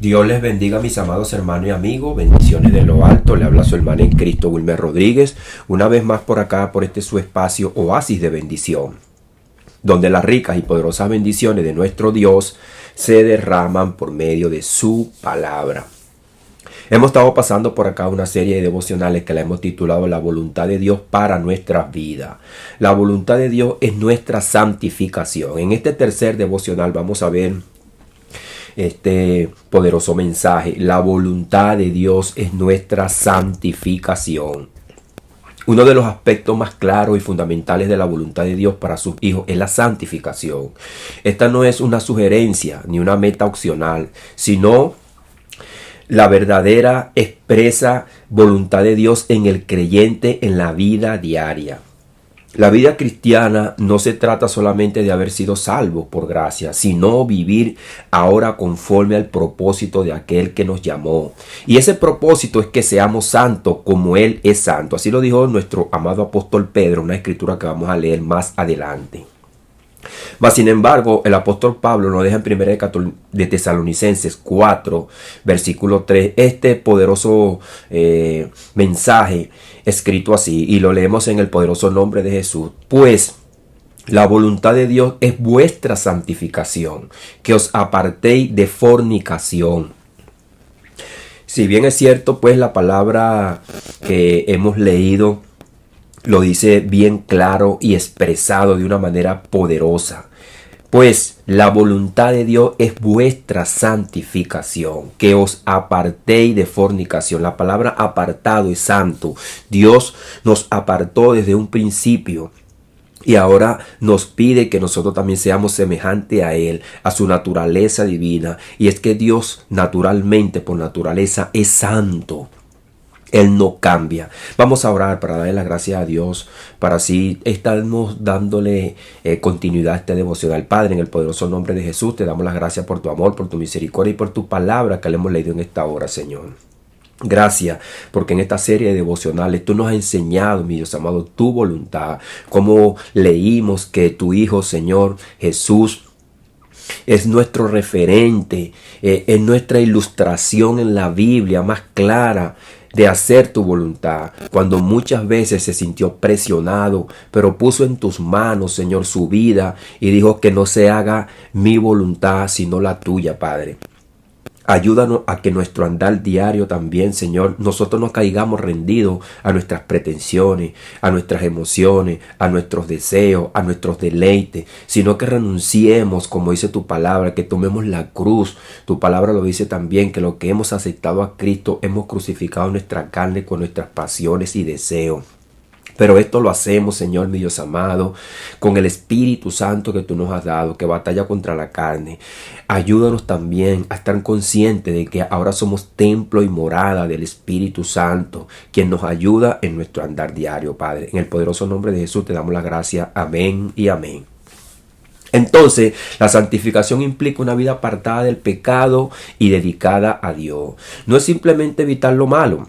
Dios les bendiga, mis amados hermanos y amigos. Bendiciones de lo alto. Le habla su hermano en Cristo, Wilmer Rodríguez. Una vez más por acá, por este su espacio, Oasis de Bendición, donde las ricas y poderosas bendiciones de nuestro Dios se derraman por medio de su palabra. Hemos estado pasando por acá una serie de devocionales que la hemos titulado La voluntad de Dios para nuestras vidas. La voluntad de Dios es nuestra santificación. En este tercer devocional vamos a ver este poderoso mensaje. La voluntad de Dios es nuestra santificación. Uno de los aspectos más claros y fundamentales de la voluntad de Dios para sus hijos es la santificación. Esta no es una sugerencia ni una meta opcional, sino la verdadera expresa voluntad de Dios en el creyente en la vida diaria. La vida cristiana no se trata solamente de haber sido salvos por gracia, sino vivir ahora conforme al propósito de aquel que nos llamó. Y ese propósito es que seamos santos como Él es santo. Así lo dijo nuestro amado apóstol Pedro, una escritura que vamos a leer más adelante. Mas sin embargo, el apóstol Pablo nos deja en 1 de Tesalonicenses 4, versículo 3, este poderoso mensaje escrito así, y lo leemos en el poderoso nombre de Jesús. Pues la voluntad de Dios es vuestra santificación, que os apartéis de fornicación. Si bien es cierto, pues la palabra que hemos leído lo dice bien claro y expresado de una manera poderosa. Pues la voluntad de Dios es vuestra santificación, que os apartéis de fornicación. La palabra apartado es santo. Dios nos apartó desde un principio y ahora nos pide que nosotros también seamos semejantes a Él, a su naturaleza divina. Y es que Dios naturalmente, por naturaleza, es santo. Él no cambia. Vamos a orar para darle las gracias a Dios, para así estarnos dándole continuidad a este devocional. Padre, en el poderoso nombre de Jesús, te damos las gracias por tu amor, por tu misericordia y por tu palabra que le hemos leído en esta hora, Señor. Gracias, porque en esta serie de devocionales tú nos has enseñado, mi Dios amado, tu voluntad. Como leímos que tu Hijo, Señor Jesús, es nuestro referente, es nuestra ilustración en la Biblia más clara de hacer tu voluntad, cuando muchas veces se sintió presionado, pero puso en tus manos, Señor, su vida y dijo que no se haga mi voluntad, sino la tuya, Padre. Ayúdanos a que nuestro andar diario también, Señor, nosotros no caigamos rendidos a nuestras pretensiones, a nuestras emociones, a nuestros deseos, a nuestros deleites, sino que renunciemos, como dice tu palabra, que tomemos la cruz. Tu palabra lo dice también, que lo que hemos aceptado a Cristo, hemos crucificado nuestra carne con nuestras pasiones y deseos. Pero esto lo hacemos, Señor, mi Dios amado, con el Espíritu Santo que tú nos has dado, que batalla contra la carne. Ayúdanos también a estar conscientes de que ahora somos templo y morada del Espíritu Santo, quien nos ayuda en nuestro andar diario, Padre. En el poderoso nombre de Jesús te damos las gracias. Amén y amén. Entonces, la santificación implica una vida apartada del pecado y dedicada a Dios. No es simplemente evitar lo malo,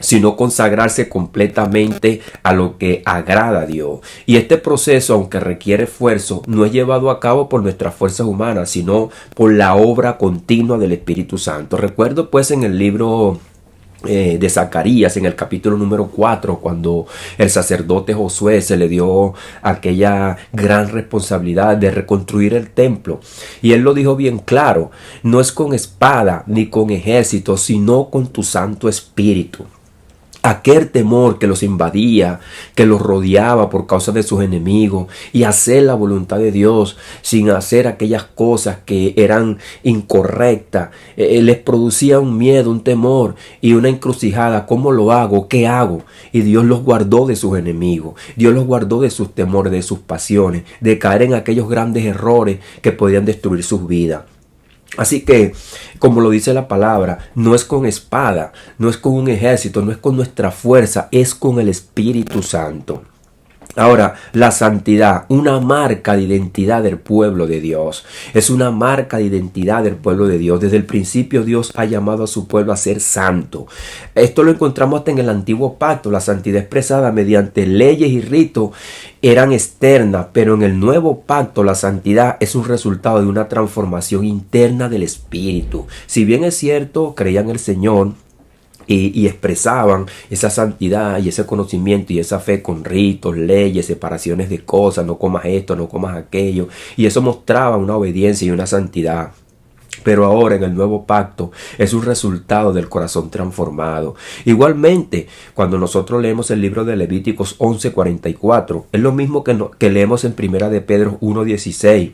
sino consagrarse completamente a lo que agrada a Dios. Y este proceso, aunque requiere esfuerzo, no es llevado a cabo por nuestras fuerzas humanas, sino por la obra continua del Espíritu Santo. Recuerdo pues en el libro de Zacarías, en el capítulo número 4, cuando el sacerdote Josué se le dio aquella gran responsabilidad de reconstruir el templo, y él lo dijo bien claro: no es con espada ni con ejército, sino con tu Santo Espíritu. Aquel temor que los invadía, que los rodeaba por causa de sus enemigos, y hacer la voluntad de Dios sin hacer aquellas cosas que eran incorrectas, les producía un miedo, un temor y una encrucijada. ¿Cómo lo hago? ¿Qué hago? Y Dios los guardó de sus enemigos, Dios los guardó de sus temores, de sus pasiones, de caer en aquellos grandes errores que podían destruir sus vidas. Así que, como lo dice la palabra, no es con espada, no es con un ejército, no es con nuestra fuerza, es con el Espíritu Santo. Ahora, la santidad, una marca de identidad del pueblo de Dios. Es una marca de identidad del pueblo de Dios. Desde el principio Dios ha llamado a su pueblo a ser santo. Esto lo encontramos hasta en el antiguo pacto. La santidad expresada mediante leyes y ritos eran externas, pero en el nuevo pacto la santidad es un resultado de una transformación interna del espíritu. Si bien es cierto, creían en el Señor, y expresaban esa santidad y ese conocimiento y esa fe con ritos, leyes, separaciones de cosas, no comas esto, no comas aquello, y eso mostraba una obediencia y una santidad. Pero ahora en el nuevo pacto es un resultado del corazón transformado. Igualmente, cuando nosotros leemos el libro de Levíticos 11:44, es lo mismo que leemos en Primera de Pedro 1:16.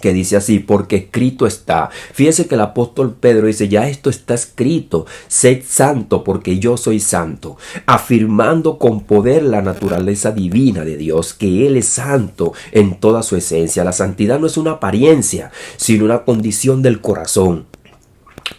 Que dice así, porque escrito está. Fíjese que el apóstol Pedro dice, ya esto está escrito, sed santo porque yo soy santo, afirmando con poder la naturaleza divina de Dios, que Él es santo en toda su esencia. La santidad no es una apariencia, sino una condición del corazón.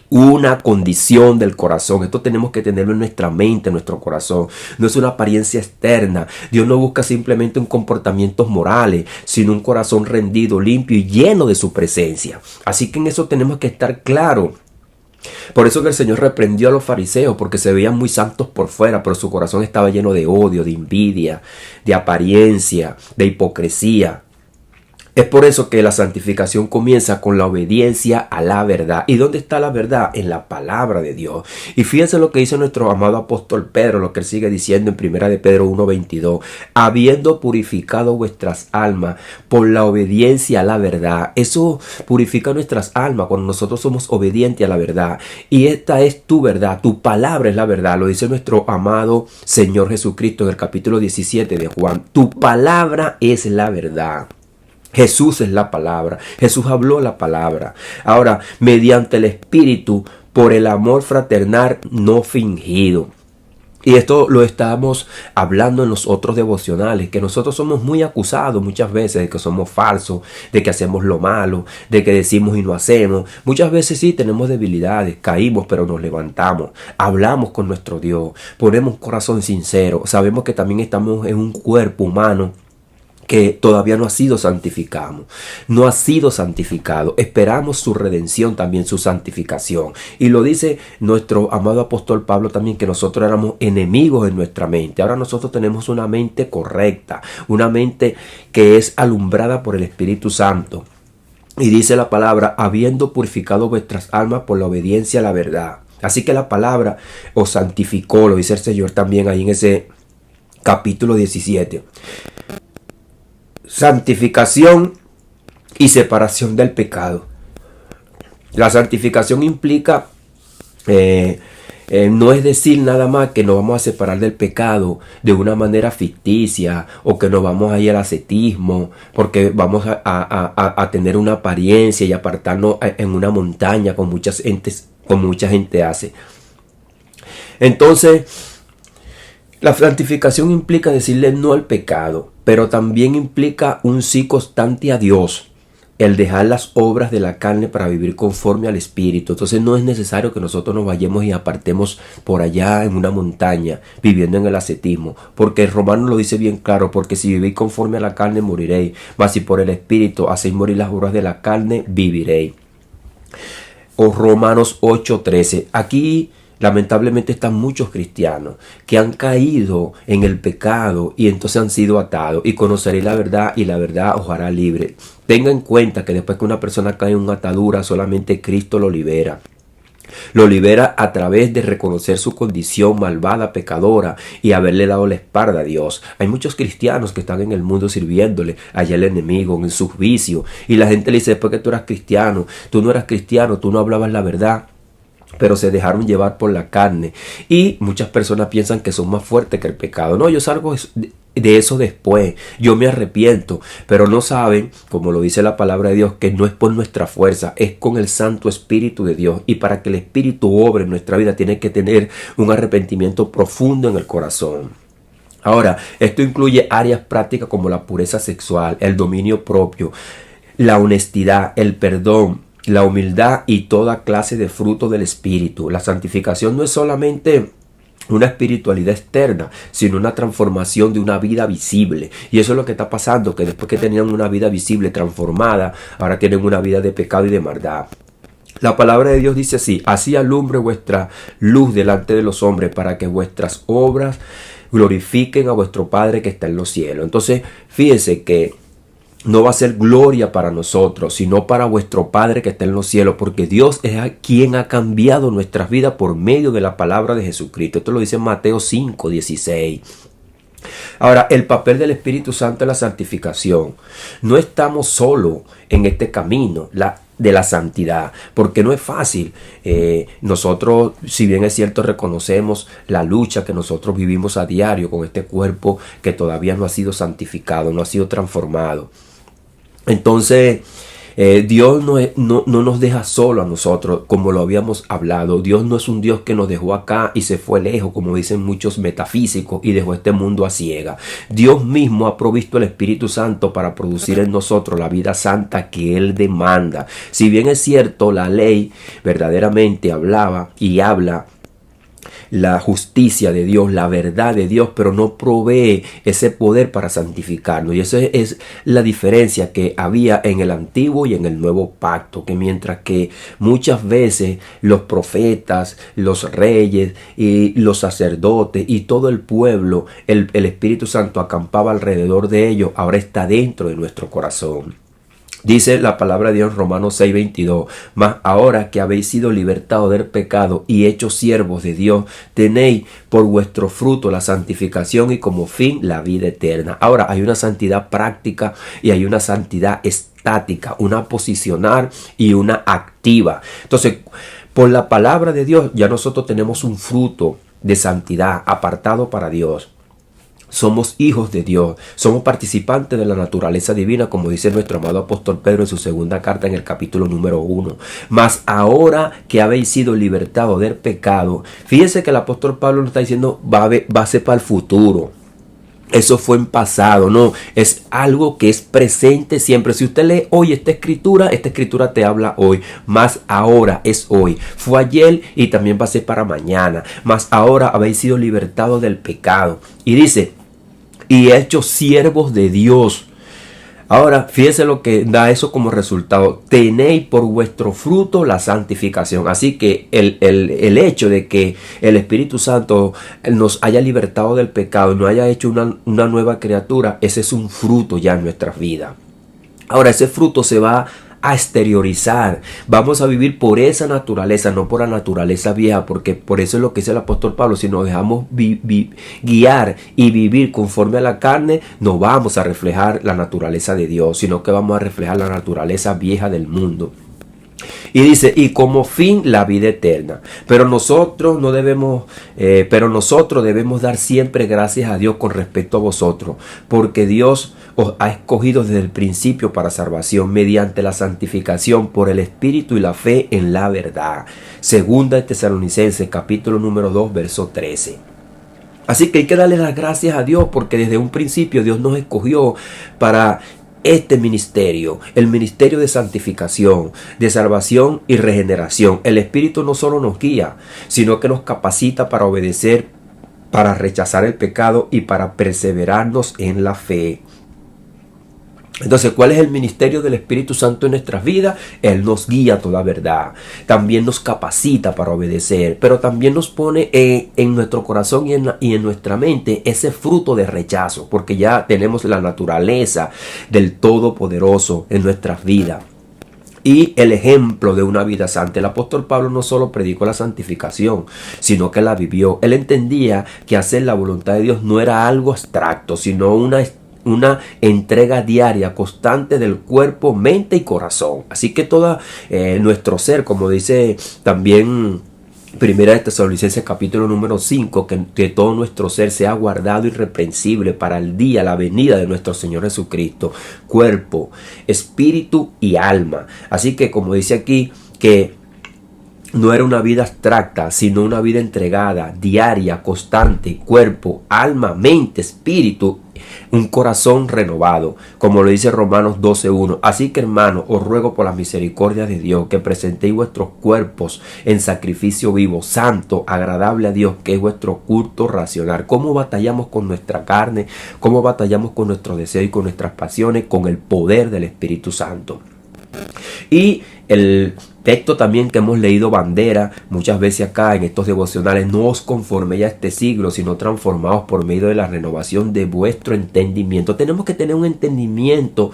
Una condición del corazón. Esto tenemos que tenerlo en nuestra mente, en nuestro corazón. No es una apariencia externa. Dios no busca simplemente un comportamientos morales, sino un corazón rendido, limpio y lleno de su presencia. Así que en eso tenemos que estar claros. Por eso que el Señor reprendió a los fariseos, porque se veían muy santos por fuera, pero su corazón estaba lleno de odio, de envidia, de apariencia, de hipocresía. Es por eso que la santificación comienza con la obediencia a la verdad. ¿Y dónde está la verdad? En la palabra de Dios. Y fíjense lo que dice nuestro amado apóstol Pedro, lo que él sigue diciendo en 1 de Pedro 1:22. Habiendo purificado vuestras almas por la obediencia a la verdad. Eso purifica nuestras almas cuando nosotros somos obedientes a la verdad. Y esta es tu verdad, tu palabra es la verdad. Lo dice nuestro amado Señor Jesucristo en el capítulo 17 de Juan. Tu palabra es la verdad. Jesús es la palabra. Jesús habló la palabra. Ahora, mediante el Espíritu, por el amor fraternal no fingido. Y esto lo estamos hablando en los otros devocionales, que nosotros somos muy acusados muchas veces de que somos falsos, de que hacemos lo malo, de que decimos y no hacemos. Muchas veces sí tenemos debilidades, caímos pero nos levantamos, hablamos con nuestro Dios, ponemos un corazón sincero, sabemos que también estamos en un cuerpo humano que todavía no ha sido santificado. No ha sido santificado. Esperamos su redención, también su santificación. Y lo dice nuestro amado apóstol Pablo también, que nosotros éramos enemigos en nuestra mente. Ahora nosotros tenemos una mente correcta, una mente que es alumbrada por el Espíritu Santo. Y dice la palabra, habiendo purificado vuestras almas por la obediencia a la verdad. Así que la palabra os santificó, lo dice el Señor también ahí en ese capítulo 17. Santificación y separación del pecado. La santificación implica, no es decir nada más que nos vamos a separar del pecado de una manera ficticia o que nos vamos a ir al ascetismo porque vamos a tener una apariencia y apartarnos en una montaña como mucha gente hace. Entonces, la santificación implica decirle no al pecado, pero también implica un sí constante a Dios, el dejar las obras de la carne para vivir conforme al Espíritu. Entonces no es necesario que nosotros nos vayamos y apartemos por allá en una montaña, viviendo en el ascetismo, porque el Romano lo dice bien claro, porque si vivís conforme a la carne moriréis, mas si por el Espíritu hacéis morir las obras de la carne, viviréis. O Romanos 8:13. Aquí lamentablemente están muchos cristianos que han caído en el pecado y entonces han sido atados. Y conoceréis la verdad y la verdad os hará libre. Tenga en cuenta que después que una persona cae en una atadura, solamente Cristo lo libera. Lo libera a través de reconocer su condición malvada, pecadora y haberle dado la espalda a Dios. Hay muchos cristianos que están en el mundo sirviéndole allá al enemigo, en sus vicios. Y la gente le dice, después que tú eras cristiano, tú no eras cristiano, tú no hablabas la verdad, pero se dejaron llevar por la carne. Y muchas personas piensan que son más fuertes que el pecado. No, yo salgo de eso después. Yo me arrepiento. Pero no saben, como lo dice la palabra de Dios, que no es por nuestra fuerza, es con el Santo Espíritu de Dios. Y para que el Espíritu obre en nuestra vida, tiene que tener un arrepentimiento profundo en el corazón. Ahora, esto incluye áreas prácticas como la pureza sexual, el dominio propio, la honestidad, el perdón, la humildad y toda clase de fruto del Espíritu. La santificación no es solamente una espiritualidad externa, sino una transformación de una vida visible. Y eso es lo que está pasando, que después que tenían una vida visible transformada, ahora tienen una vida de pecado y de maldad. La palabra de Dios dice así: así alumbre vuestra luz delante de los hombres, para que vuestras obras glorifiquen a vuestro Padre que está en los cielos. Entonces, fíjense que no va a ser gloria para nosotros, sino para vuestro Padre que está en los cielos, porque Dios es quien ha cambiado nuestras vidas por medio de la palabra de Jesucristo. Esto lo dice Mateo 5:16. Ahora, el papel del Espíritu Santo es la santificación. No estamos solos en este camino de la santidad, porque no es fácil. Nosotros, si bien es cierto, reconocemos la lucha que nosotros vivimos a diario con este cuerpo que todavía no ha sido santificado, no ha sido transformado. Entonces, Dios no nos deja solo a nosotros, como lo habíamos hablado. Dios no es un Dios que nos dejó acá y se fue lejos, como dicen muchos metafísicos, y dejó este mundo a ciega. Dios mismo ha provisto el Espíritu Santo para producir en nosotros la vida santa que Él demanda. Si bien es cierto, la ley verdaderamente hablaba y habla la justicia de Dios, la verdad de Dios, pero no provee ese poder para santificarnos. Y esa es la diferencia que había en el antiguo y en el nuevo pacto, que mientras que muchas veces los profetas, los reyes y los sacerdotes y todo el pueblo, el Espíritu Santo acampaba alrededor de ellos, ahora está dentro de nuestro corazón. Dice la palabra de Dios en Romanos 6:22: mas ahora que habéis sido libertados del pecado y hechos siervos de Dios, tenéis por vuestro fruto la santificación y como fin la vida eterna. Ahora hay una santidad práctica y hay una santidad estática, una posicional y una activa. Entonces, por la palabra de Dios ya nosotros tenemos un fruto de santidad apartado para Dios. Somos hijos de Dios, somos participantes de la naturaleza divina, como dice nuestro amado apóstol Pedro en su segunda carta en el capítulo número 1. Mas ahora que habéis sido libertados del pecado, fíjense que el apóstol Pablo nos está diciendo va a ser para el futuro. Eso fue en pasado, no, es algo que es presente siempre. Si usted lee hoy esta escritura te habla hoy, más ahora es hoy. Fue ayer y también va a ser para mañana. Más ahora habéis sido libertados del pecado. Y dice, y hechos siervos de Dios. Ahora, fíjense lo que da eso como resultado: tenéis por vuestro fruto la santificación. Así que el hecho de que el Espíritu Santo nos haya libertado del pecado, nos haya hecho una nueva criatura, ese es un fruto ya en nuestras vidas. Ahora, ese fruto se va a exteriorizar. Vamos a vivir por esa naturaleza, no por la naturaleza vieja, porque por eso es lo que dice el apóstol Pablo: si nos dejamos guiar y vivir conforme a la carne, no vamos a reflejar la naturaleza de Dios, sino que vamos a reflejar la naturaleza vieja del mundo. Y dice, y como fin la vida eterna. Pero nosotros debemos dar siempre gracias a Dios con respecto a vosotros, porque Dios os ha escogido desde el principio para salvación mediante la santificación por el Espíritu y la fe en la verdad. Segunda de Tesalonicenses capítulo número 2 verso 13. Así que hay que darle las gracias a Dios, porque desde un principio Dios nos escogió para este ministerio, el ministerio de santificación, de salvación y regeneración. El Espíritu no solo nos guía, sino que nos capacita para obedecer, para rechazar el pecado y para perseverarnos en la fe. Entonces, ¿cuál es el ministerio del Espíritu Santo en nuestras vidas? Él nos guía a toda verdad. También nos capacita para obedecer, pero también nos pone en nuestro corazón y en nuestra mente ese fruto de rechazo, porque ya tenemos la naturaleza del Todopoderoso en nuestras vidas. Y el ejemplo de una vida santa. El apóstol Pablo no solo predicó la santificación, sino que la vivió. Él entendía que hacer la voluntad de Dios no era algo abstracto, sino una entrega diaria, constante del cuerpo, mente y corazón. Así que todo nuestro ser, como dice también Primera de Tesalonicenses capítulo número 5, que todo nuestro ser sea guardado irreprensible para el día, la venida de nuestro Señor Jesucristo. Cuerpo, espíritu y alma. Así que, como dice aquí, que no era una vida abstracta, sino una vida entregada, diaria, constante, cuerpo, alma, mente, espíritu un corazón renovado, como lo dice Romanos 12:1. Así que, hermanos, os ruego por la misericordia de Dios que presentéis vuestros cuerpos en sacrificio vivo, santo, agradable a Dios, que es vuestro culto racional. ¿Cómo batallamos con nuestra carne? ¿Cómo batallamos con nuestros deseos y con nuestras pasiones? Con el poder del Espíritu Santo. Y el texto también que hemos leído bandera muchas veces acá en estos devocionales: no os conforméis a este siglo, sino transformaos por medio de la renovación de vuestro entendimiento. Tenemos que tener un entendimiento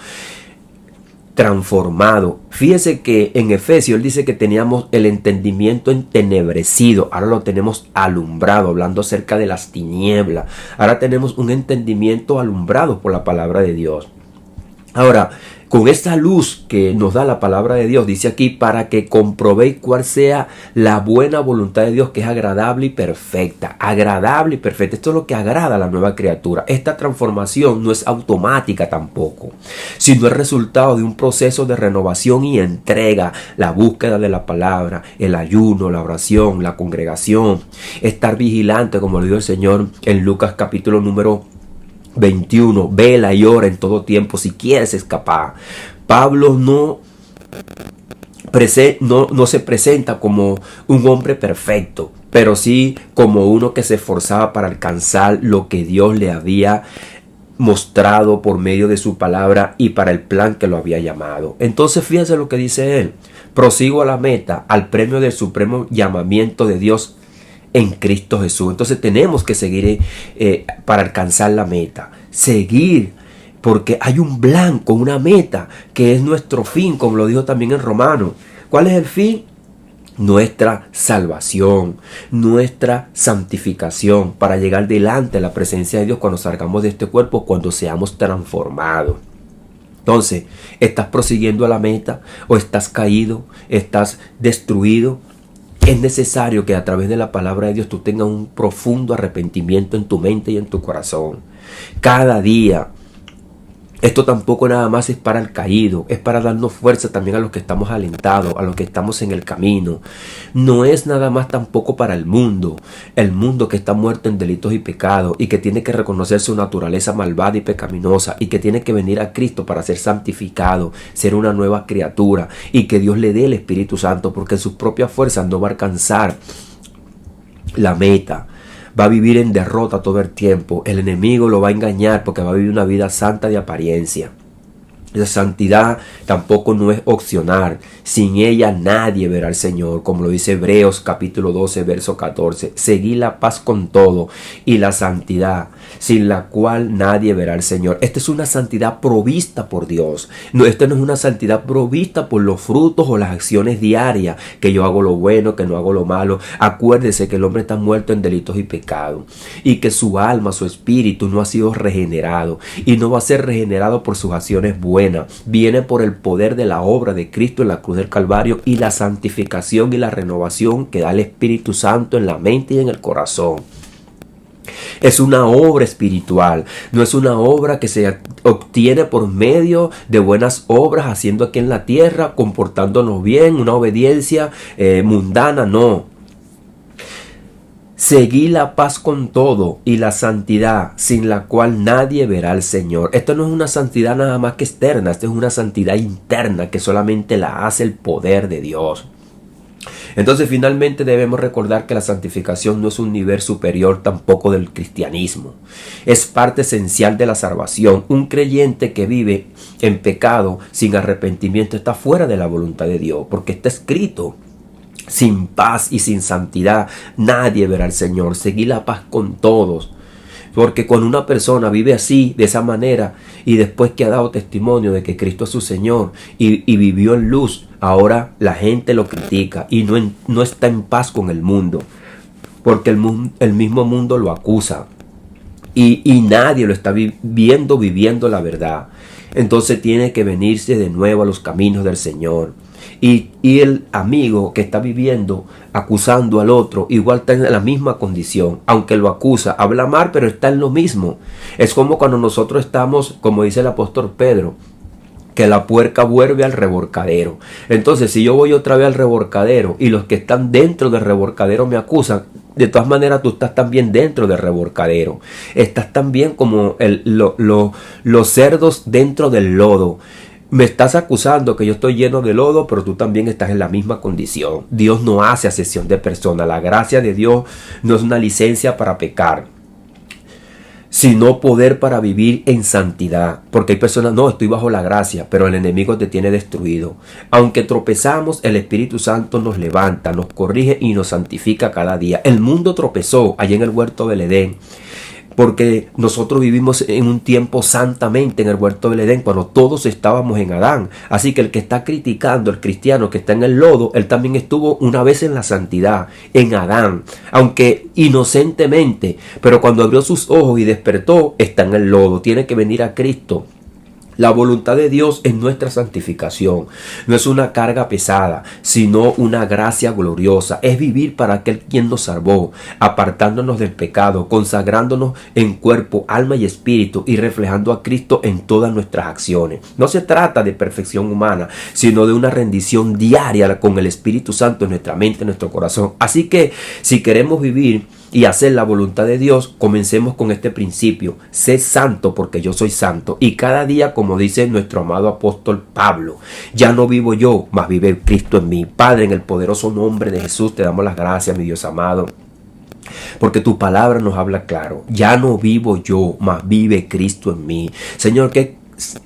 transformado. Fíjese que en Efesios él dice que teníamos el entendimiento entenebrecido, ahora lo tenemos alumbrado, hablando acerca de las tinieblas. Ahora tenemos un entendimiento alumbrado por la palabra de Dios. Ahora, con esta luz que nos da la palabra de Dios, dice aquí, para que comprobéis cuál sea la buena voluntad de Dios, que es agradable y perfecta. Agradable y perfecta. Esto es lo que agrada a la nueva criatura. Esta transformación no es automática tampoco, sino es resultado de un proceso de renovación y entrega. La búsqueda de la palabra, el ayuno, la oración, la congregación, estar vigilante, como lo dijo el Señor en Lucas capítulo número 21, vela y ora en todo tiempo si quieres escapar. Pablo no se presenta como un hombre perfecto, pero sí como uno que se esforzaba para alcanzar lo que Dios le había mostrado por medio de su palabra y para el plan que lo había llamado. Entonces fíjense lo que dice él: prosigo a la meta, al premio del supremo llamamiento de Dios en Cristo Jesús. Entonces tenemos que seguir para alcanzar la meta. Seguir, porque hay un blanco, una meta, que es nuestro fin, como lo dijo también en Romanos. ¿Cuál es el fin? Nuestra salvación, nuestra santificación, para llegar delante de la presencia de Dios cuando salgamos de este cuerpo, cuando seamos transformados. Entonces, ¿estás prosiguiendo a la meta o estás caído? ¿Estás destruido? Es necesario que a través de la palabra de Dios tú tengas un profundo arrepentimiento en tu mente y en tu corazón. Cada día. Esto tampoco nada más es para el caído, es para darnos fuerza también a los que estamos alentados, a los que estamos en el camino. No es nada más tampoco para el mundo que está muerto en delitos y pecados y que tiene que reconocer su naturaleza malvada y pecaminosa y que tiene que venir a Cristo para ser santificado, ser una nueva criatura y que Dios le dé el Espíritu Santo, porque en sus propias fuerzas no va a alcanzar la meta. Va a vivir en derrota todo el tiempo. El enemigo lo va a engañar porque va a vivir una vida santa de apariencia. La santidad tampoco no es opcional. Sin ella nadie verá al Señor, como lo dice Hebreos capítulo 12, verso 14. Seguid la paz con todo y la santidad, sin la cual nadie verá al Señor. Esta es una santidad provista por Dios. No, esta no es una santidad provista por los frutos o las acciones diarias, que yo hago lo bueno, que no hago lo malo. Acuérdese que el hombre está muerto en delitos y pecados y que su alma, su espíritu no ha sido regenerado y no va a ser regenerado por sus acciones buenas. Viene por el poder de la obra de Cristo en la cruz del Calvario y la santificación y la renovación que da el Espíritu Santo en la mente y en el corazón. Es una obra espiritual, no es una obra que se obtiene por medio de buenas obras, haciendo aquí en la tierra, comportándonos bien, una obediencia mundana, no. Seguí la paz con todo y la santidad, sin la cual nadie verá al Señor. Esto no es una santidad nada más que externa, esto es una santidad interna que solamente la hace el poder de Dios. Entonces finalmente debemos recordar que la santificación no es un nivel superior tampoco del cristianismo. Es parte esencial de la salvación. Un creyente que vive en pecado sin arrepentimiento está fuera de la voluntad de Dios, porque está escrito: sin paz y sin santidad nadie verá al Señor. Seguí la paz con todos. Porque cuando una persona vive así, de esa manera, y después que ha dado testimonio de que Cristo es su Señor y vivió en luz, ahora la gente lo critica y no está en paz con el mundo. Porque el mismo mundo lo acusa. Y nadie lo está viviendo la verdad. Entonces tiene que venirse de nuevo a los caminos del Señor. Y el amigo que está viviendo acusando al otro igual está en la misma condición, aunque lo acusa, habla mal, pero está en lo mismo. Es como cuando nosotros estamos, como dice el apóstol Pedro, que la puerca vuelve al revolcadero. Entonces si yo voy otra vez al revolcadero y los que están dentro del revolcadero me acusan, De todas maneras, tú estás también dentro del revolcadero. Estás también como los cerdos dentro del lodo. Me estás acusando que yo estoy lleno de lodo, pero tú también estás en la misma condición. Dios no hace acepción de personas. La gracia de Dios no es una licencia para pecar, sino poder para vivir en santidad. Porque hay personas, no, estoy bajo la gracia, pero el enemigo te tiene destruido. Aunque tropezamos, el Espíritu Santo nos levanta, nos corrige y nos santifica cada día. El mundo tropezó allá en el huerto del Edén, porque nosotros vivimos en un tiempo santamente en el huerto del Edén, cuando todos estábamos en Adán. Así que el que está criticando, el cristiano que está en el lodo, él también estuvo una vez en la santidad, en Adán, aunque inocentemente, pero cuando abrió sus ojos y despertó, está en el lodo. Tiene que venir a Cristo. La voluntad de Dios es nuestra santificación. No es una carga pesada, sino una gracia gloriosa. Es vivir para aquel quien nos salvó, apartándonos del pecado, consagrándonos en cuerpo, alma y espíritu y reflejando a Cristo en todas nuestras acciones. No se trata de perfección humana, sino de una rendición diaria con el Espíritu Santo en nuestra mente, en nuestro corazón. Así que si queremos vivir y hacer la voluntad de Dios, comencemos con este principio: sé santo porque yo soy santo. Y cada día, como dice nuestro amado apóstol Pablo, ya no vivo yo, mas vive Cristo en mí. Padre, en el poderoso nombre de Jesús te damos las gracias, mi Dios amado, porque tu palabra nos habla claro. Ya no vivo yo, mas vive Cristo en mí. Señor, ¿qué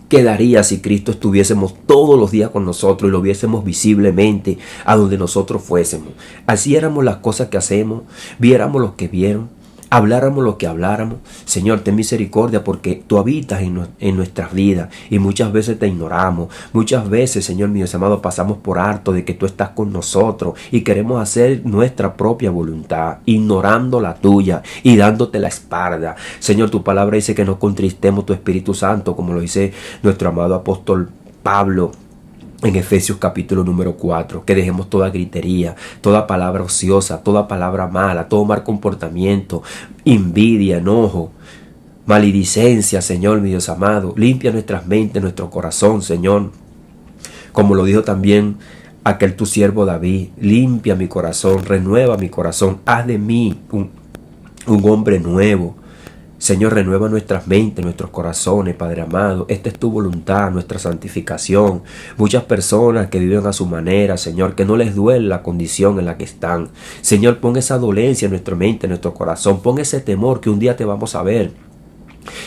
quedaría si Cristo estuviésemos todos los días con nosotros y lo viésemos visiblemente a donde nosotros fuésemos? Así éramos las cosas que hacemos, viéramos lo que vieron, habláramos lo que habláramos. Señor, ten misericordia, porque tú habitas en nuestras vidas y muchas veces te ignoramos. Muchas veces, Señor mío amado, pasamos por harto de que tú estás con nosotros y queremos hacer nuestra propia voluntad, ignorando la tuya y dándote la espalda. Señor, tu palabra dice que no contristemos tu Espíritu Santo, como lo dice nuestro amado apóstol Pablo en Efesios capítulo número 4, que dejemos toda gritería, toda palabra ociosa, toda palabra mala, todo mal comportamiento, envidia, enojo, maledicencia. Señor, mi Dios amado, limpia nuestras mentes, nuestro corazón, Señor, como lo dijo también aquel tu siervo David: limpia mi corazón, renueva mi corazón, haz de mí un hombre nuevo. Señor, renueva nuestras mentes, nuestros corazones, Padre amado. Esta es tu voluntad, nuestra santificación. Muchas personas que viven a su manera, Señor, que no les duele la condición en la que están. Señor, pon esa dolencia en nuestra mente, en nuestro corazón. Pon ese temor que un día te vamos a ver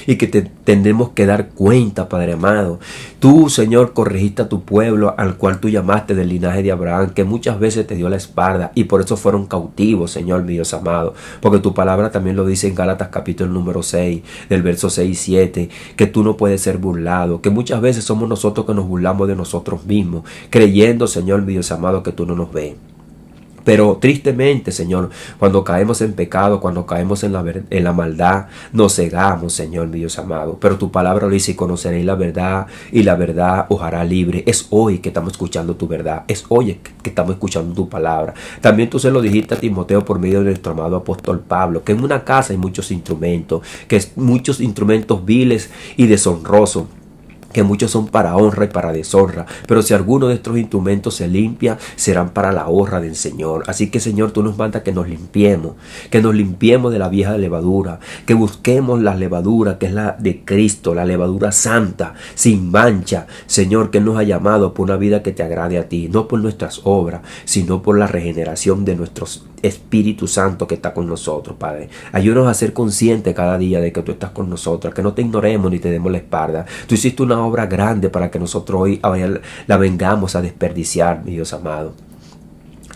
y que te tendremos que dar cuenta, Padre amado. Tú, Señor, corregiste a tu pueblo, al cual tú llamaste del linaje de Abraham, que muchas veces te dio la espalda y por eso fueron cautivos, Señor, mi Dios amado. Porque tu palabra también lo dice en Gálatas capítulo número 6, del verso 6 y 7, que tú no puedes ser burlado, que muchas veces somos nosotros que nos burlamos de nosotros mismos, creyendo, Señor, mi Dios amado, que tú no nos ves. Pero tristemente, Señor, cuando caemos en pecado, cuando caemos en la maldad, nos cegamos, Señor, mi Dios amado. Pero tu palabra lo dice: y conoceréis la verdad, y la verdad os hará libre. Es hoy que estamos escuchando tu verdad. Es hoy que estamos escuchando tu palabra. También tú se lo dijiste a Timoteo por medio de nuestro amado apóstol Pablo, que en una casa hay muchos instrumentos, muchos instrumentos viles y deshonrosos, que muchos son para honra y para deshonra, pero si alguno de estos instrumentos se limpia, serán para la honra del Señor. Así que, Señor, tú nos mandas que nos limpiemos de la vieja levadura, que busquemos la levadura que es la de Cristo, la levadura santa, sin mancha, Señor, que Él nos ha llamado por una vida que te agrade a ti, no por nuestras obras, sino por la regeneración de nuestros Espíritu Santo que está con nosotros, Padre. Ayúdanos a ser conscientes cada día de que tú estás con nosotros, que no te ignoremos ni te demos la espalda. Tú hiciste una obra grande para que nosotros hoy la vengamos a desperdiciar, mi Dios amado.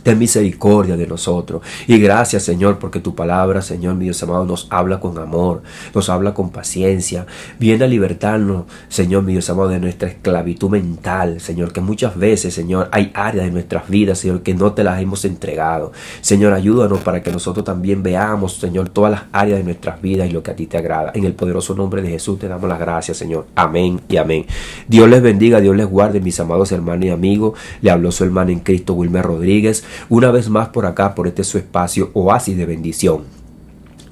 Ten misericordia de nosotros. Y gracias, Señor, porque tu palabra, Señor, mi Dios amado, nos habla con amor, nos habla con paciencia. Viene a libertarnos, Señor, mi Dios amado, de nuestra esclavitud mental, Señor, que muchas veces, Señor, hay áreas de nuestras vidas, Señor, que no te las hemos entregado. Señor, ayúdanos para que nosotros también veamos, Señor, todas las áreas de nuestras vidas y lo que a ti te agrada. En el poderoso nombre de Jesús te damos las gracias, Señor. Amén y amén. Dios les bendiga, Dios les guarde, mis amados hermanos y amigos. Le habló su hermano en Cristo, Wilmer Rodríguez. Una vez más por acá, por este su espacio Oasis de Bendición,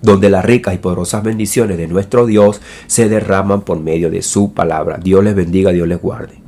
donde las ricas y poderosas bendiciones de nuestro Dios se derraman por medio de su palabra. Dios les bendiga, Dios les guarde.